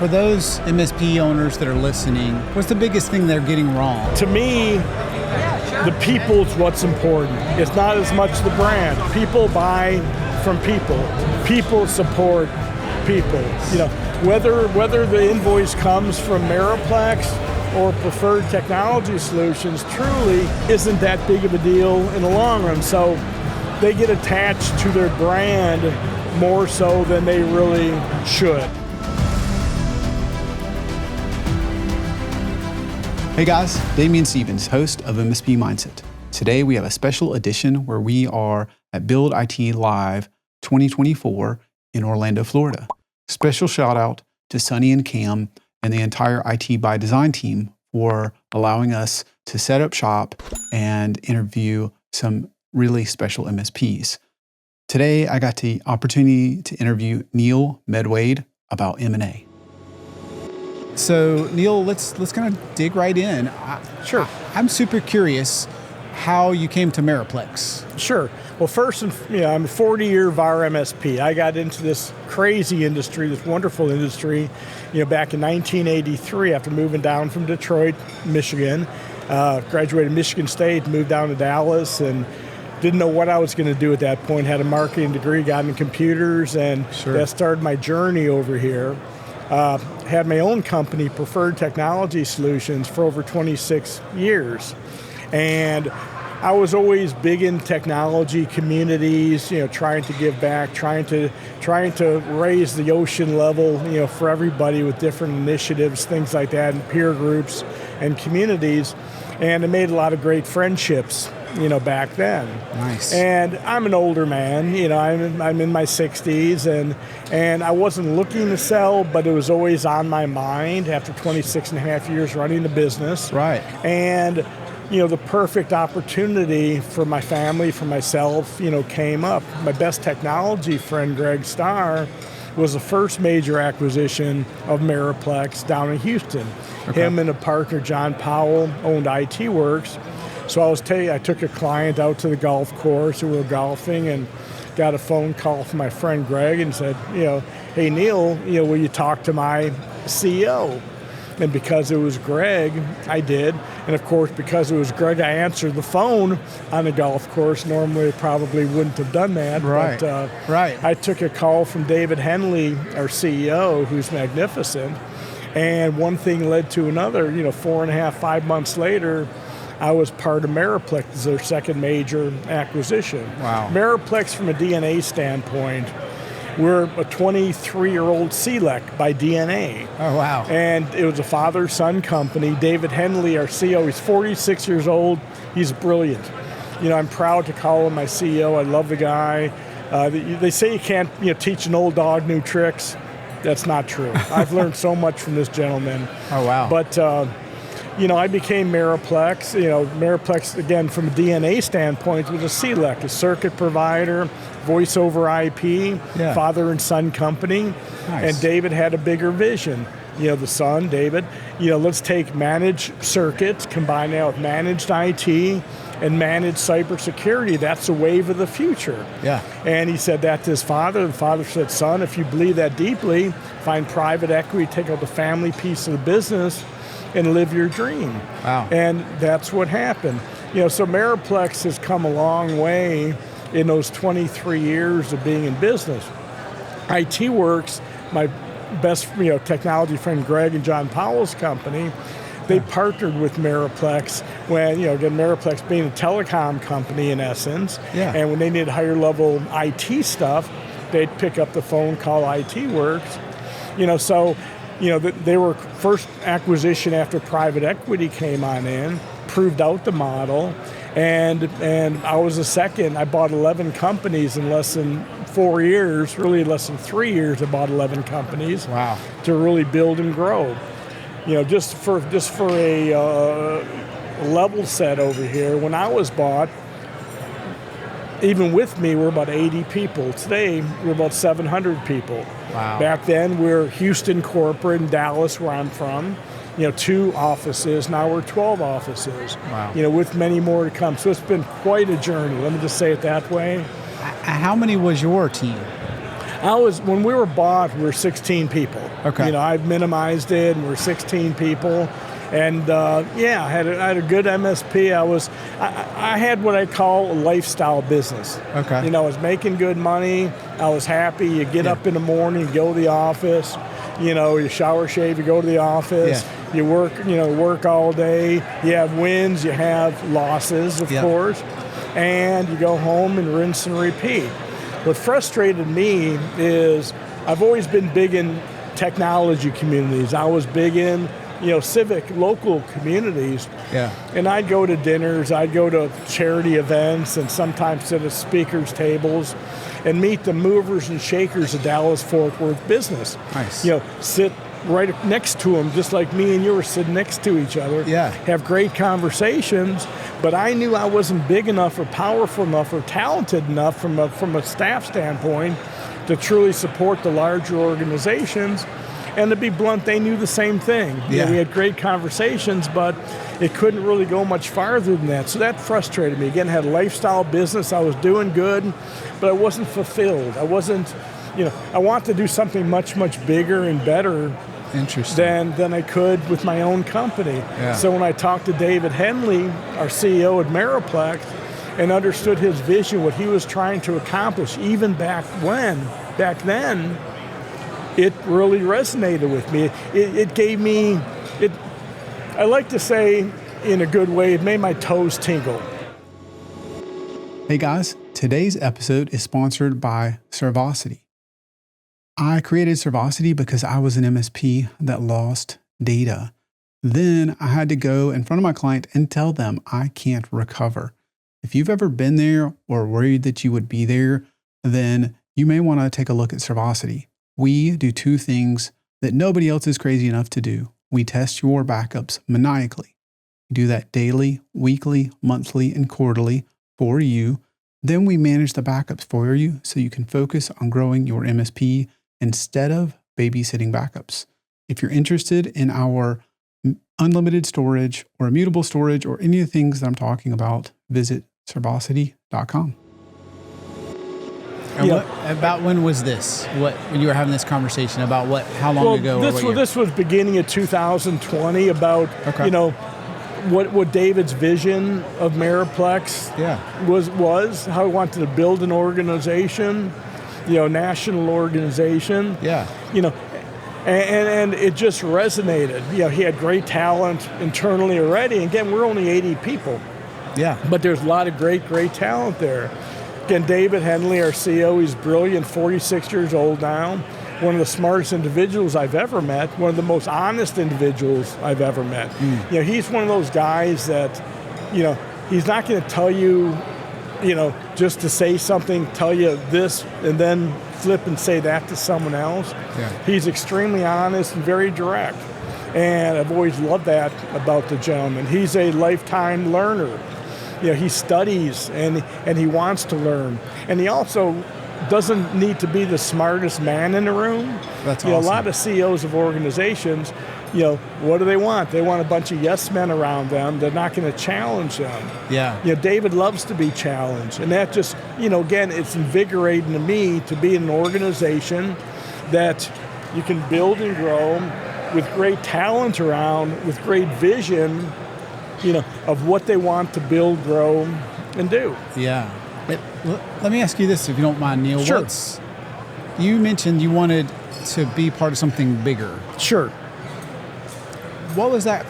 For those MSP owners that are listening, what's the biggest thing they're getting wrong? To me, the people's what's important. It's not as much the brand. People buy from people. People support people. Whether the invoice comes from Meriplex or Preferred Technology Solutions truly isn't that big of a deal in the long run. So they get attached to their brand more so than they really should. Hey guys, Damian Stevens, host of MSP Mindset. Today we have a special edition where we are at Build IT Live 2024 in Orlando, Florida. Special shout out to Sunny and Cam and the entire IT by Design team for allowing us to set up shop and interview some really special MSPs. Today I got the opportunity to interview Neil Medwed about M&A. So Neil, let's kind of dig right in. Sure. I'm super curious how you came to Meriplex. Sure. Well, first, I'm a 40-year VAR MSP. I got into this crazy industry, this wonderful industry, back in 1983 after moving down from Detroit, Michigan. Graduated Michigan State, moved down to Dallas, and didn't know what I was going to do at that point. Had a marketing degree, got into computers, and that started my journey over here. Had my own company, Preferred Technology Solutions, for over 26 years. And I was always big in technology communities, trying to give back, trying to raise the ocean level, for everybody with different initiatives, things like that, and peer groups and communities. And I made a lot of great friendships, back then. Nice. And I'm an older man, I'm in my 60s, and I wasn't looking to sell, but it was always on my mind after 26 and a half years running the business. Right. And the perfect opportunity for my family, for myself, came up. My best technology friend, Greg Starr, was the first major acquisition of Meriplex down in Houston. Okay. Him and a partner, John Powell, owned IT Works. So I took a client out to the golf course, and we were golfing, and got a phone call from my friend Greg and said, hey Neil, will you talk to my CEO? And because it was Greg, I did. And of course, because it was Greg, I answered the phone on the golf course. Normally, I probably wouldn't have done that. Right. But right. I took a call from David Henley, our CEO, who's magnificent. And one thing led to another. 4.5, 5 months later, I was part of Meriplex, their second major acquisition. Wow. Meriplex, from a DNA standpoint, we're a 23-year-old CLEC by DNA. Oh, wow. And it was a father-son company. David Henley, our CEO, he's 46 years old. He's brilliant. I'm proud to call him my CEO. I love the guy. They say you can't teach an old dog new tricks. That's not true. I've learned so much from this gentleman. Oh, wow. But, I became Meriplex. Meriplex, again, from a DNA standpoint, was a CLEC, a circuit provider, voice over IP, father and son company. Nice. And David had a bigger vision. The son, David, let's take managed circuits, combine that with managed IT and managed cybersecurity. That's the wave of the future. Yeah. And he said that to his father. The father said, son, if you believe that deeply, find private equity, take out the family piece of the business, and live your dream. Wow. And that's what happened. So Meriplex has come a long way in those 23 years of being in business. IT Works, my best technology friend Greg and John Powell's company, they partnered with Meriplex when, again, Meriplex being a telecom company in essence, and when they needed higher level IT stuff, they'd pick up the phone, call IT Works. They were first acquisition after private equity came on in, proved out the model, and I was the second. I bought 11 companies in less than 4 years, really less than 3 years. I bought 11 companies. Wow. To really build and grow. Just for a level set over here, when I was bought, even with me, we're about 80 people. Today, we're about 700 people. Wow. Back then, we're Houston corporate in Dallas, where I'm from. 2 offices. Now we're 12 offices. Wow. With many more to come. So it's been quite a journey. Let me just say it that way. How many was your team? When we were bought, we were 16 people. Okay. I've minimized it, and we're 16 people. And I had a good MSP. I had what I call a lifestyle business. Okay. I was making good money. I was happy. You get up in the morning, you go to the office. You shower, shave, you go to the office. Yeah. You work all day. You have wins, you have losses, of course. And you go home and rinse and repeat. What frustrated me is I've always been big in technology communities. I was big in civic local communities. Yeah. And I'd go to dinners, I'd go to charity events, and sometimes sit at speakers' tables and meet the movers and shakers of Dallas-Fort Worth business. Nice. Sit right next to them, just like me and you were sitting next to each other. Yeah. Have great conversations, but I knew I wasn't big enough or powerful enough or talented enough from a staff standpoint to truly support the larger organizations. And to be blunt, they knew the same thing. Yeah. We had great conversations, but it couldn't really go much farther than that. So that frustrated me. Again, I had a lifestyle business. I was doing good, but I wasn't fulfilled. I wasn't, I want to do something much, much bigger and better than I could with my own company. Yeah. So when I talked to David Henley, our CEO at Meriplex, and understood his vision, what he was trying to accomplish, even back then, it really resonated with me. It gave me, I like to say in a good way, it made my toes tingle. Hey guys, today's episode is sponsored by Servosity. I created Servosity because I was an MSP that lost data. Then I had to go in front of my client and tell them I can't recover. If you've ever been there or worried that you would be there, then you may want to take a look at Servosity. We do two things that nobody else is crazy enough to do. We test your backups maniacally. We do that daily, weekly, monthly, and quarterly for you. Then we manage the backups for you so you can focus on growing your MSP instead of babysitting backups. If you're interested in our unlimited storage or immutable storage or any of the things that I'm talking about, visit servosity.com. And about when was this? When you were having this conversation about how long ago? This was beginning of 2020. About what David's vision of Meriplex was how he wanted to build an organization, national organization. Yeah. And it just resonated. He had great talent internally already. And again, we're only 80 people. Yeah. But there's a lot of great talent there. Again, David Henley, our CEO, he's brilliant, 46 years old now. One of the smartest individuals I've ever met, one of the most honest individuals I've ever met. He's one of those guys that, he's not going to tell you, just to say something, tell you this, and then flip and say that to someone else. Yeah. He's extremely honest and very direct. And I've always loved that about the gentleman. He's a lifetime learner. He studies and he wants to learn. And he also doesn't need to be the smartest man in the room. That's awesome. A lot of CEOs of organizations, what do they want? They want a bunch of yes men around them. They're not going to challenge them. Yeah. David loves to be challenged. And that just, again, it's invigorating to me to be in an organization that you can build and grow with great talent around, with great vision, of what they want to build, grow, and do. Yeah. Let me ask you this, if you don't mind, Neil. Sure. You mentioned you wanted to be part of something bigger. Sure. What was that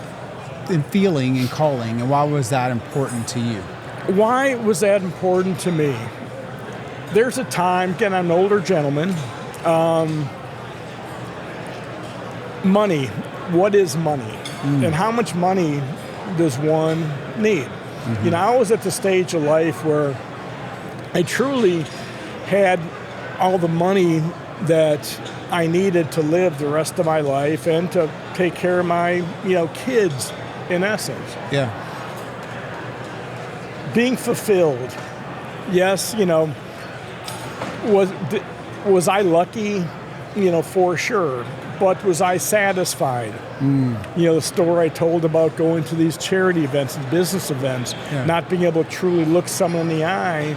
in feeling and calling, and why was that important to you? Why was that important to me? There's a time, again, I'm an older gentleman. Money. What is money? And how much money does one need? I was at the stage of life where I truly had all the money that I needed to live the rest of my life and to take care of my, kids, in essence. Yeah. Being fulfilled. Yes, was I lucky? For sure. But was I satisfied? The story I told about going to these charity events and business events, not being able to truly look someone in the eye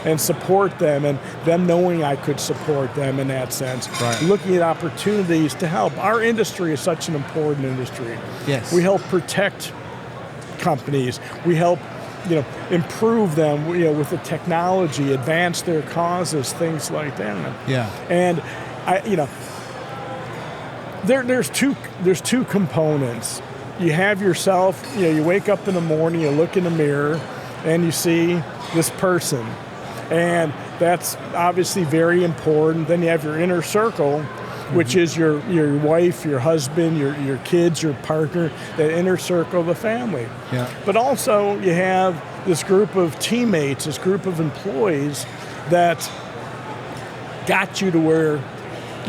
and support them, and them knowing I could support them in that sense. Right. Looking at opportunities to help. Our industry is such an important industry. Yes. We help protect companies. We help improve them with the technology, advance their causes, things like that. Yeah. And there's two components. You have yourself, you wake up in the morning, you look in the mirror, and you see this person. And that's obviously very important. Then you have your inner circle, which is your wife, your husband, your kids, your partner, the inner circle of the family. Yeah. But also you have this group of teammates, this group of employees that got you to where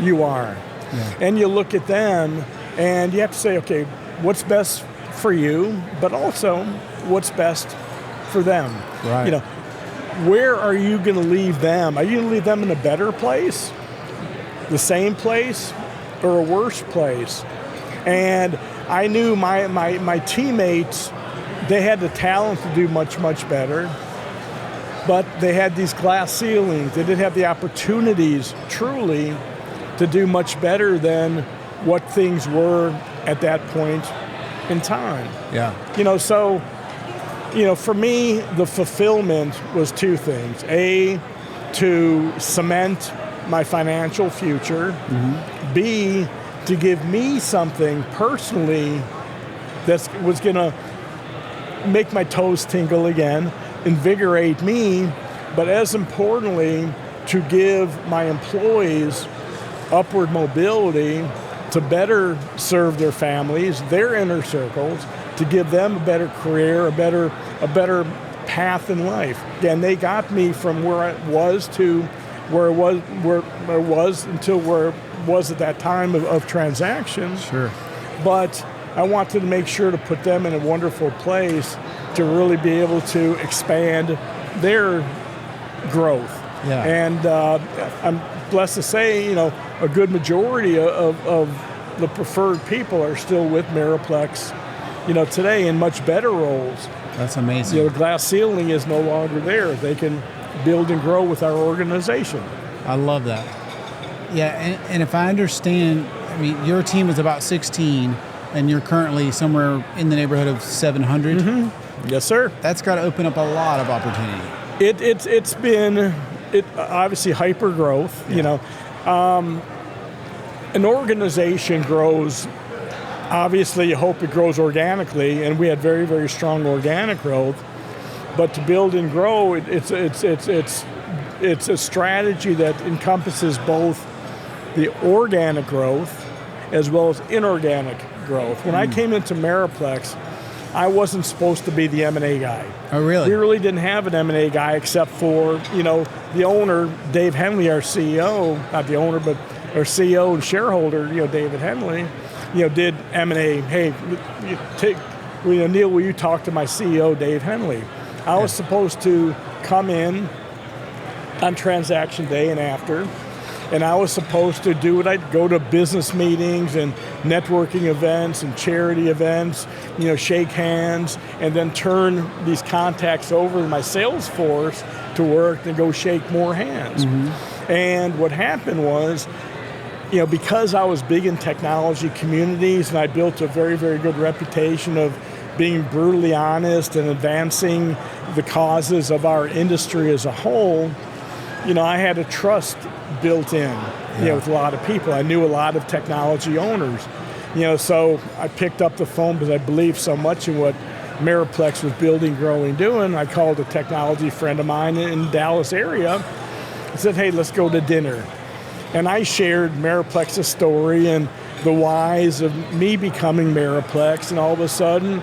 you are. Yeah. And you look at them and you have to say, okay, what's best for you, but also what's best for them. Right. Where are you going to leave them? Are you going to leave them in a better place, the same place, or a worse place? And I knew my teammates, they had the talent to do much, much better, but they had these glass ceilings. They didn't have the opportunities, truly, to do much better than what things were at that point in time. Yeah. For me, the fulfillment was two things. A, to cement my financial future. Mm-hmm. B, to give me something personally that was going to make my toes tingle again, invigorate me, but as importantly, to give my employees upward mobility to better serve their families, their inner circles, to give them a better career, a better path in life. Again, they got me from where I was to where I was until where it was at that time of transaction. Sure. But I wanted to make sure to put them in a wonderful place to really be able to expand their growth. Yeah. And I'm blessed to say, a good majority of the preferred people are still with Meriplex, today in much better roles. That's amazing. The glass ceiling is no longer there. They can build and grow with our organization. I love that. Yeah, and if I understand, your team is about 16, and you're currently somewhere in the neighborhood of 700. Mm-hmm. Yes, sir. That's got to open up a lot of opportunity. It's been obviously hyper growth. Yeah. An organization grows. Obviously, you hope it grows organically, and we had very, very strong organic growth. But to build and grow, it's a strategy that encompasses both the organic growth as well as inorganic growth. When I came into Meriplex, I wasn't supposed to be the M&A guy. Oh, really? We really didn't have an M&A guy except for, the owner, Dave Henley, our CEO, not the owner, but our CEO and shareholder, David Henley, did M&A. Hey, Neil, will you talk to my CEO, Dave Henley? I was supposed to come in on transaction day and after, and I was supposed to do what I'd go to business meetings and networking events and charity events, shake hands, and then turn these contacts over to my sales force to work and go shake more hands. Mm-hmm. And what happened was, because I was big in technology communities and I built a very, very good reputation of being brutally honest and advancing the causes of our industry as a whole, I had a trust built in, with a lot of people. I knew a lot of technology owners, so I picked up the phone because I believed so much in what Meriplex was building, growing, doing. I called a technology friend of mine in the Dallas area. I said, hey, let's go to dinner. And I shared Meriplex's story and the whys of me becoming Meriplex, and all of a sudden,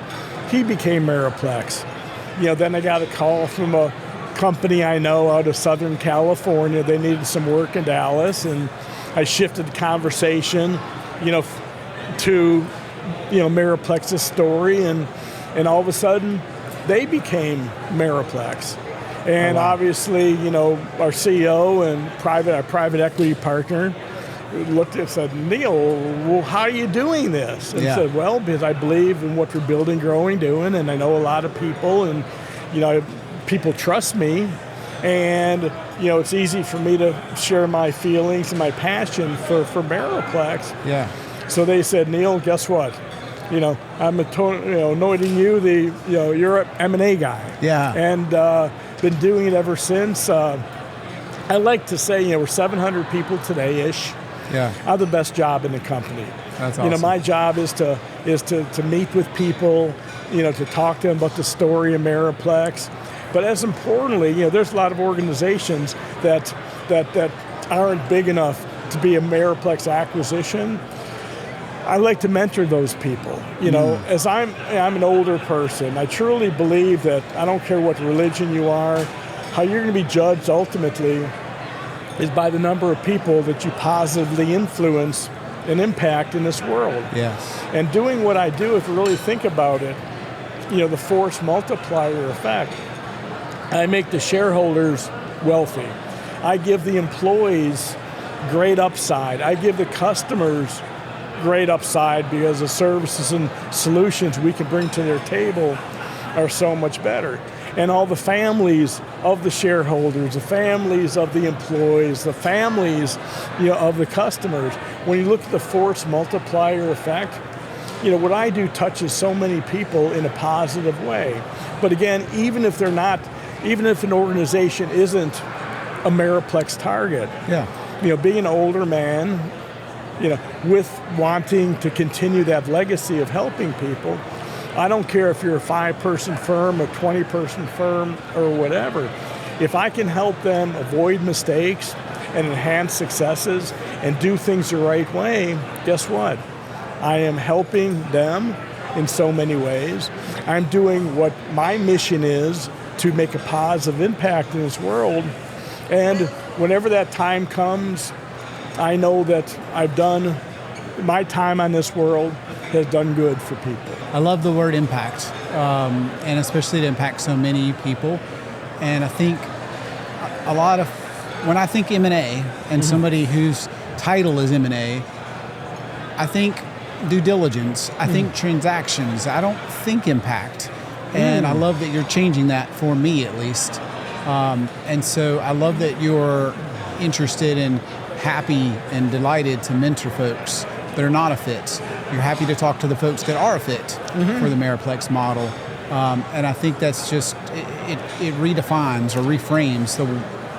he became Meriplex. Then I got a call from a company I know out of Southern California. They needed some work in Dallas, and I shifted the conversation, to, Meriplex's story, and all of a sudden, they became Meriplex. And obviously, our CEO and our private equity partner looked at and said, Neil, well, how are you doing this? And said, well, because I believe in what we're building, growing, doing, and I know a lot of people, and people trust me. And, it's easy for me to share my feelings and my passion for Meriplex. Yeah. So they said, Neil, guess what? I'm anointing you you're an M&A guy. Yeah. And been doing it ever since. I like to say, we're 700 people today-ish. Yeah. I have the best job in the company. That's awesome. My job is to meet with people, to talk to them about the story of Meriplex. But as importantly, there's a lot of organizations that aren't big enough to be a Meriplex acquisition. I like to mentor those people. As I'm an older person, I truly believe that I don't care what religion you are, how you're going to be judged ultimately is by the number of people that you positively influence and impact in this world. Yes. And doing what I do, if you really think about it, the force multiplier effect, I make the shareholders wealthy. I give the employees great upside. I give the customers great upside because the services and solutions we can bring to their table are so much better. And all the families of the shareholders, the families of the employees, the families of the customers. When you look at the force multiplier effect, what I do touches so many people in a positive way. But again, even if an organization isn't a Meriplex target, being an older man, with wanting to continue that legacy of helping people, I don't care if you're a 5-person firm, a 20-person firm, or whatever. If I can help them avoid mistakes and enhance successes and do things the right way, guess what? I am helping them in so many ways. I'm doing what my mission is to make a positive impact in this world. And whenever that time comes, I know that I've done my time on this world has done good for people. I love the word impact, and especially to impact so many people. And I think when I think M&A and somebody whose title is M&A, I think due diligence, I think transactions, I don't think impact. And I love that you're changing that for me at least. And so I love that you're interested and happy and delighted to mentor folks that are not a fit. You're happy to talk to the folks that are a fit for the Meriplex model. And I think that's just, it redefines or reframes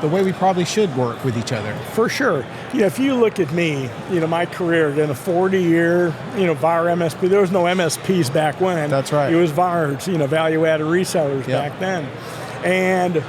the way we probably should work with each other. For sure. If you look at me, my career, in a 40-year, VAR MSP, there was no MSPs back when. That's right. It was VARs, value-added resellers back then. And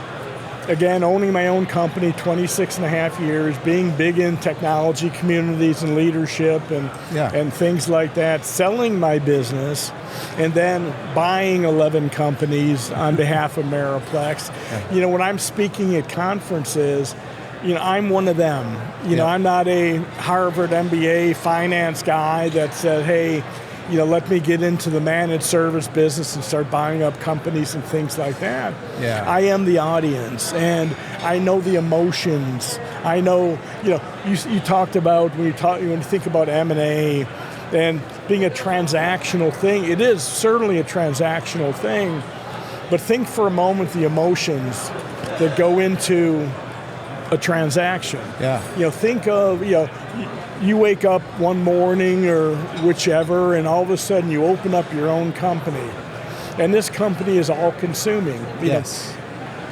again, owning my own company, 26 and a half years, being big in technology communities and leadership and things like that, selling my business, and then buying 11 companies on behalf of Meriplex. Yeah. When I'm speaking at conferences, I'm one of them. I'm not a Harvard MBA finance guy that said, hey, let me get into the managed service business and start buying up companies and things like that. Yeah. I am the audience, and I know the emotions. I know, you talked about when you think about M&A and being a transactional thing. It is certainly a transactional thing, but think for a moment the emotions that go into a transaction. Yeah. Think of, you wake up one morning or whichever, and all of a sudden you open up your own company. And this company is all consuming. Yes.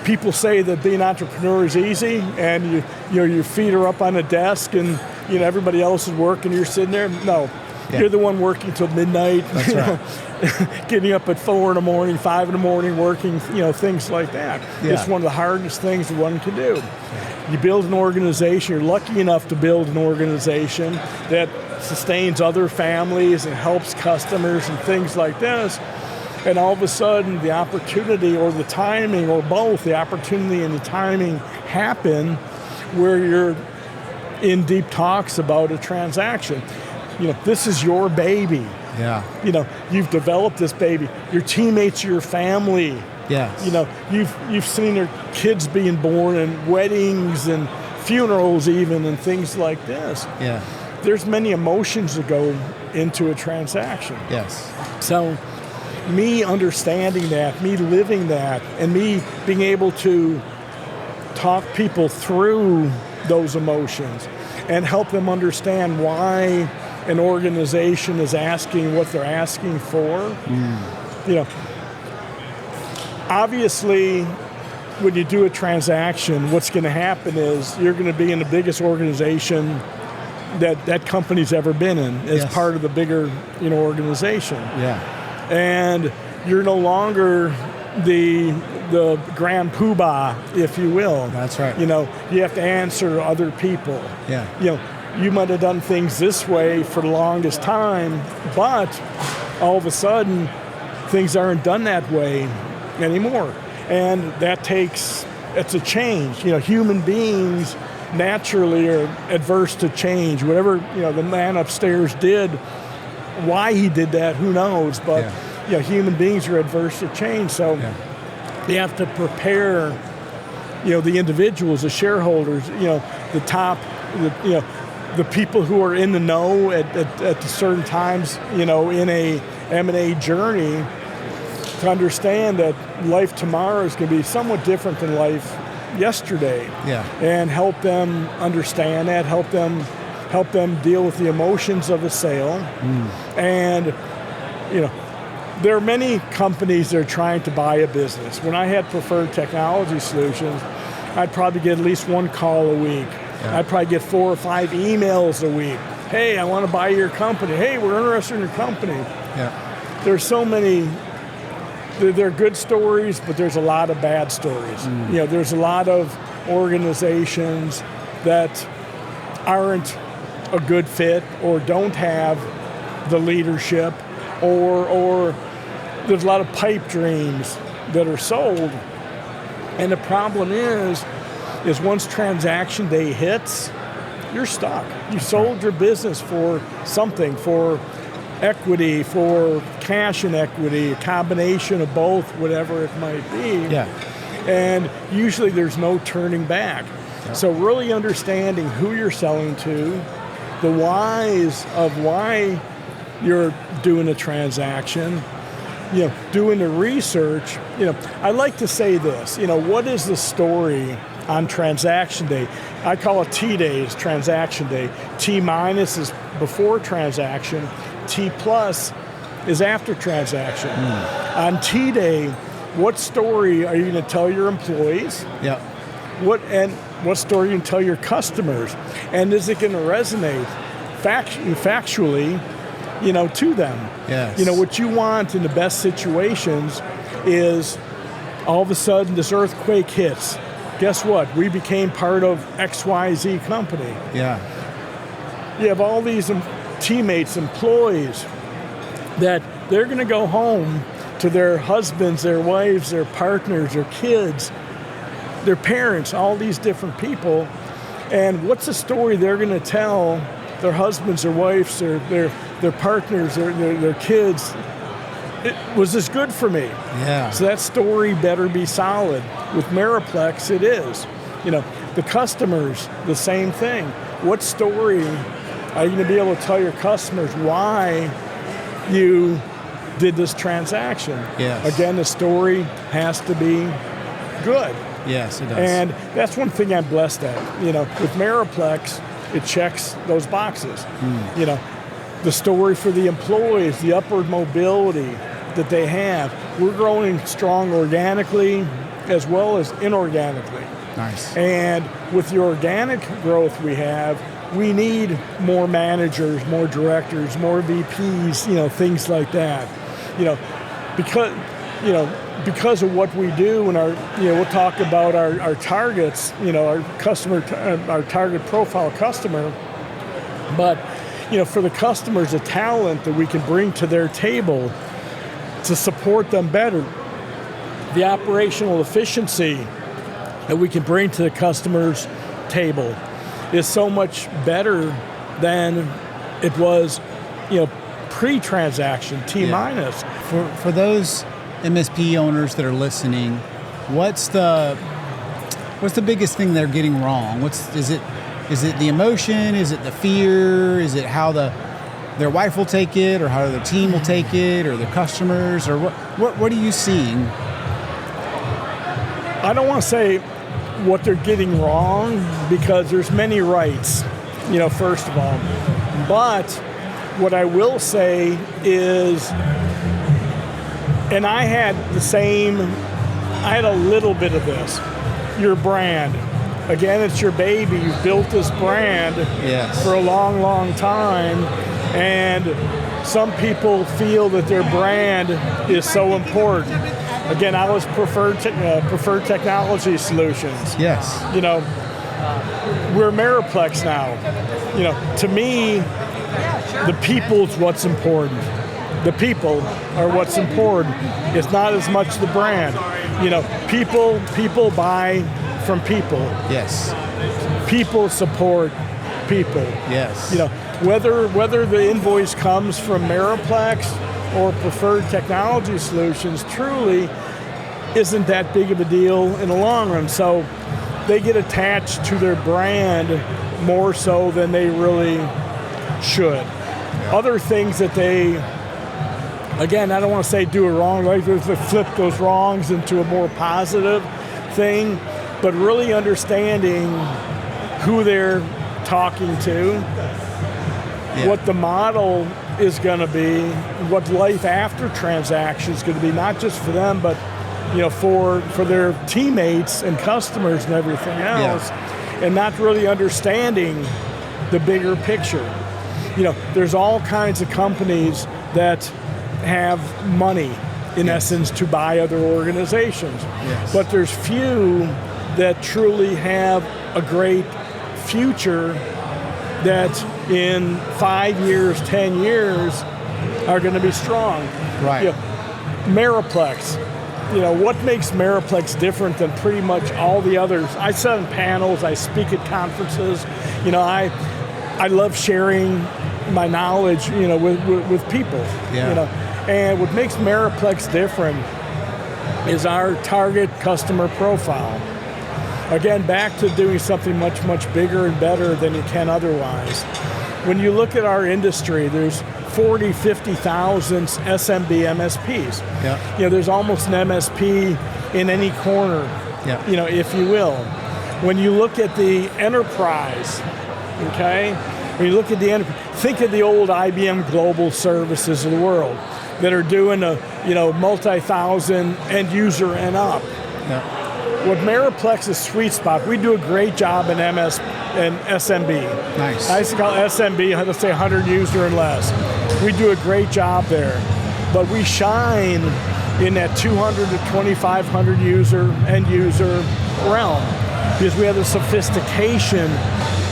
People say that being an entrepreneur is easy, and your feet are up on a desk and everybody else is working, you're sitting there. No. Yeah. You're the one working till midnight. That's right. Getting up at 4 in the morning, 5 in the morning, working, things like that. Yeah. It's one of the hardest things one can do. You build an organization, you're lucky enough to build an organization that sustains other families and helps customers and things like this. And all of a sudden, the opportunity or the timing, or both, the opportunity and the timing happen where you're in deep talks about a transaction. This is your baby. Yeah. You've developed this baby. Your teammates, your family. Yes. You've seen their kids being born and weddings and funerals even and things like this. Yeah. There's many emotions that go into a transaction. Yes. So me understanding that, me living that, and me being able to talk people through those emotions and help them understand why an organization is asking what they're asking for. You know, obviously, when you do a transaction, what's going to happen is you're going to be in the biggest organization that company's ever been in as part of the bigger, organization. Yeah. And you're no longer the grand poobah, if you will. That's right. You have to answer to other people. Yeah. You might have done things this way for the longest time, but all of a sudden, things aren't done that way anymore. And it's a change. Human beings naturally are adverse to change. Whatever, the man upstairs did, why he did that, who knows? But, human beings are adverse to change. So you have to prepare, the individuals, the shareholders, the top, the people who are in the know at certain times, in a M&A journey, to understand that life tomorrow is going to be somewhat different than life yesterday. Yeah. And help them understand that, help them deal with the emotions of a sale. And, there are many companies that are trying to buy a business. When I had Preferred Technology Solutions, I'd probably get at least one call a week. Yeah. I'd probably get 4 or 5 emails a week. Hey, I want to buy your company. Hey, we're interested in your company. Yeah. There's so many. They're good stories, but there's a lot of bad stories. There's a lot of organizations that aren't a good fit or don't have the leadership, or there's a lot of pipe dreams that are sold. And the problem is once transaction day hits, you're stuck. You sold your business for something, for equity, for cash and equity, a combination of both, whatever it might be. Yeah. And usually there's no turning back. Yeah. So really understanding who you're selling to, the whys of why you're doing a transaction, doing the research. I like to say this, what is the story on transaction day? I call it T-Day is transaction day. T- is before transaction. T+ is after transaction. On T-Day, what story are you going to tell your employees? Yeah. What story are you going to tell your customers? And is it going to resonate factually, to them? Yes. What you want in the best situations is all of a sudden this earthquake hits. Guess what? We became part of XYZ company. Yeah. You have all these teammates, employees, that they're going to go home to their husbands, their wives, their partners, their kids, their parents, all these different people. And what's the story they're going to tell their husbands, their wives, their partners, their kids? Was this good for me? Yeah. So that story better be solid. With Meriplex, it is. The customers, the same thing. What story are you going to be able to tell your customers why you did this transaction? Yes. Again, the story has to be good. Yes, it does. And that's one thing I'm blessed at. With Meriplex, it checks those boxes. The story for the employees, the upward mobility that they have. We're growing strong organically as well as inorganically. Nice. And with the organic growth we need more managers, more directors, more VPs, things like that. Because of what we do, and we'll talk about our targets, our customer, our target profile customer. But for the customers, the talent that we can bring to their table to support them better, the operational efficiency that we can bring to the customer's table is so much better than it was, pre-transaction, T-. For those MSP owners that are listening, what's the biggest thing they're getting wrong? Is it the emotion? Is it the fear? Is it how their wife will take it, or how their team will take it, or their customers, or what are you seeing? I don't want to say what they're getting wrong, because there's many rights, first of all. But what I will say is, and I had a little bit of this, your brand. Again, it's your baby. You've built this brand for a long, long time, and some people feel that their brand is so important. Again, I was preferred technology solutions. Yes. We're Meriplex now. To me, the people's what's important. The people are what's important. It's not as much the brand. People buy from people. Yes. People support people. Yes. Whether the invoice comes from Meriplex or Preferred Technology Solutions truly isn't that big of a deal in the long run. So they get attached to their brand more so than they really should. Other things that they, again, I don't want to say do it wrong, like they flip those wrongs into a more positive thing, but really understanding who they're talking to, what the model is going to be, what life after transaction is going to be, not just for them, but for their teammates and customers and everything else, and not really understanding the bigger picture. There's all kinds of companies that have money, in essence, to buy other organizations. Yes. But there's few that truly have a great future that in 5 years, 10 years are going to be strong. Right. Meriplex. What makes Meriplex different than pretty much all the others? I sit on panels, I speak at conferences. I love sharing my knowledge, with people. And what makes Meriplex different is our target customer profile. Again, back to doing something much, much bigger and better than you can otherwise. When you look at our industry, there's 40, 50,000 SMB MSPs. There's almost an MSP in any corner, if you will. When you look at the enterprise, when you look at the enterprise, think of the old IBM Global Services of the world that are doing multi-thousand end user and up. What Meriplex's sweet spot, we do a great job in MS and SMB. Nice. I used to call SMB, let's say 100 user and less. We do a great job there. But we shine in that 200 to 2,500 end user realm because we have the sophistication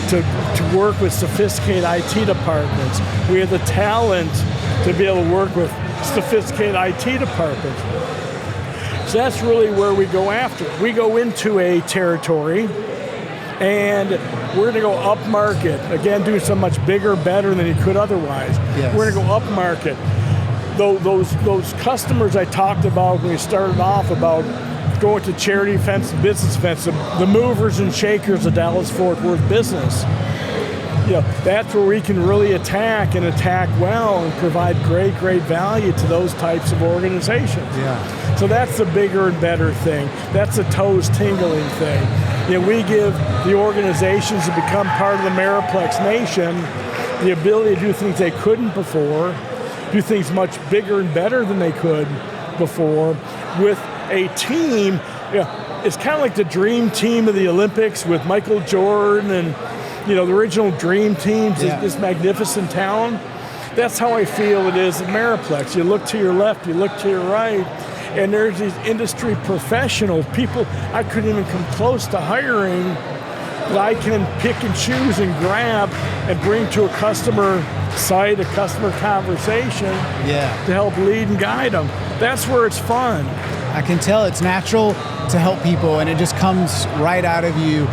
to work with sophisticated IT departments. We have the talent to be able to work with sophisticated IT departments. So that's really where we go after. We go into a territory and we're going to go up market. Again, doing so much bigger, better than you could otherwise. Yes. We're going to go up market. Those customers I talked about when we started off about going to charity events and business events, the movers and shakers of Dallas-Fort Worth business. That's where we can really attack well and provide great value to those types of organizations. So that's the bigger and better thing. That's the toes tingling thing. We give the organizations that become part of the Meriplex Nation the ability to do things they couldn't before, do things much bigger and better than they could before with a team. It's kind of like the dream team of the Olympics with Michael Jordan and the original dream teams, this magnificent town. That's how I feel it is at Meriplex. You look to your left, you look to your right, and there's these industry professionals, people I couldn't even come close to hiring, that I can pick and choose and grab and bring to a customer site, a customer conversation to help lead and guide them. That's where it's fun. I can tell it's natural to help people, and it just comes right out of you.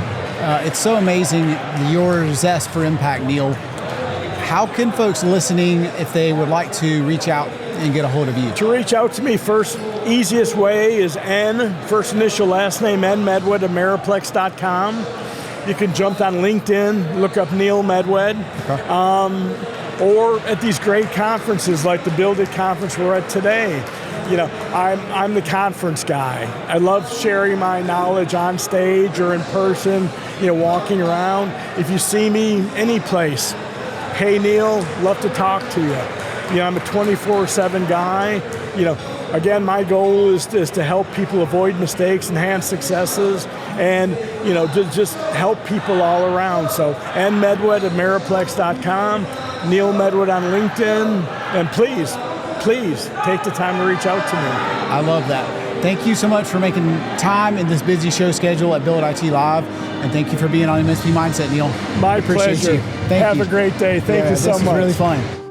It's so amazing, your zest for impact, Neil. How can folks listening, if they would like to reach out and get a hold of you? To reach out to me, first easiest way is first initial last name, Medwed at Meriplex.com. You can jump on LinkedIn, look up Neil Medwed. Okay. or at these great conferences like the Build It conference we're at today. I'm the conference guy. I love sharing my knowledge on stage or in person, walking around. If you see me any place, hey Neil, love to talk to you. I'm a 24/7 guy. Again, my goal is to help people avoid mistakes, enhance successes, and just help people all around. So, Medwed at Meriplex.com, Neil Medwed on LinkedIn, and please take the time to reach out to me. I love that. Thank you so much for making time in this busy show schedule at Build IT Live, and thank you for being on MSP Mindset, Neil. My pleasure. You. Thank Have you. a great day. Thank you so much. This was really fun.